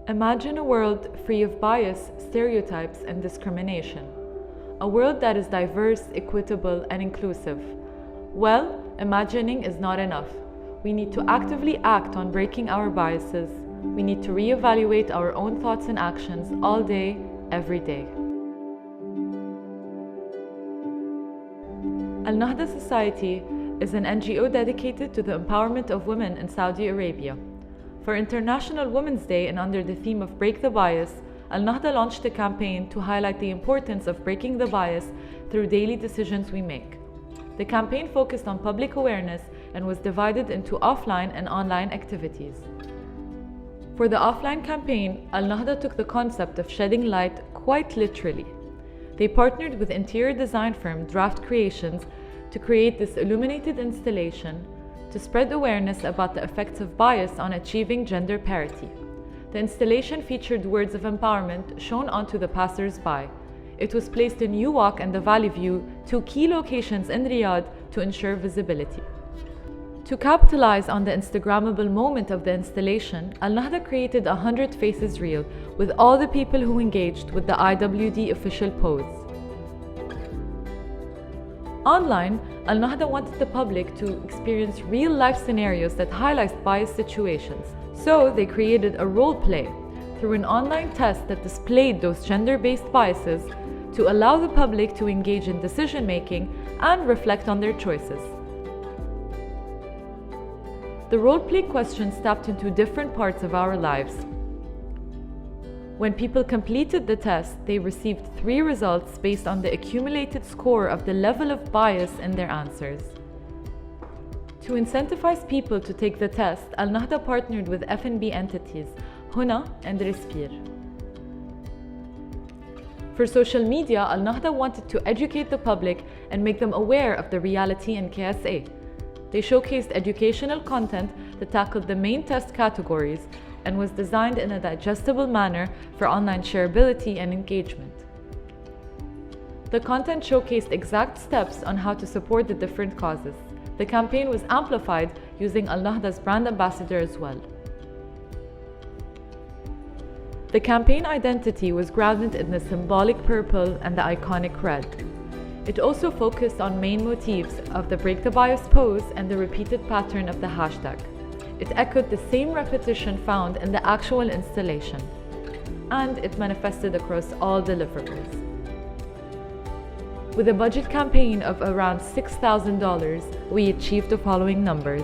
Imagine a world free of bias, stereotypes, and discrimination. A world that is diverse, equitable, and inclusive. Well, imagining is not enough. We need to actively act on breaking our biases. We need to reevaluate our own thoughts and actions all day, every day. Al Nahda Society is an NGO dedicated to the empowerment of women in Saudi Arabia. For International Women's Day and under the theme of Break the Bias, Al Nahda launched a campaign to highlight the importance of breaking the bias through daily decisions we make. The campaign focused on public awareness and was divided into offline and online activities. For the offline campaign, Al Nahda took the concept of shedding light quite literally. They partnered with interior design firm Draft Creations to create this illuminated installation to spread awareness about the effects of bias on achieving gender parity. The installation featured words of empowerment shown onto the passers-by. It was placed in Uwaq and the Valley View, two key locations in Riyadh, to ensure visibility. To capitalize on the Instagrammable moment of the installation, Al Nahda created a 100 faces reel with all the people who engaged with the IWD official pose. Online, Al Nahda wanted the public to experience real-life scenarios that highlight biased situations. So they created a role play through an online test that displayed those gender-based biases to allow the public to engage in decision-making and reflect on their choices. The role-play questions tapped into different parts of our lives. When people completed the test, they received 3 results based on the accumulated score of the level of bias in their answers. To incentivize people to take the test, Al Nahda partnered with F&B entities, Huna and Respire. For social media, Al Nahda wanted to educate the public and make them aware of the reality in KSA. They showcased educational content that tackled the main test categories and was designed in a digestible manner for online shareability and engagement. The content showcased exact steps on how to support the different causes. The campaign was amplified using Al Nahda's brand ambassador as well. The campaign identity was grounded in the symbolic purple and the iconic red. It also focused on main motifs of the Break the Bias pose and the repeated pattern of the hashtag. It echoed the same repetition found in the actual installation, and it manifested across all deliverables. With a budget campaign of around $6,000, we achieved the following numbers.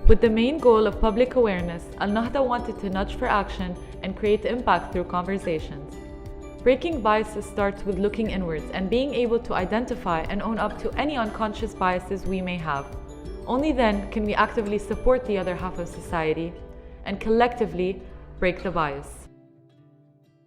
With the main goal of public awareness, Al Nahda wanted to nudge for action and create impact through conversations. Breaking biases starts with looking inwards and being able to identify and own up to any unconscious biases we may have. Only then can we actively support the other half of society and collectively break the bias.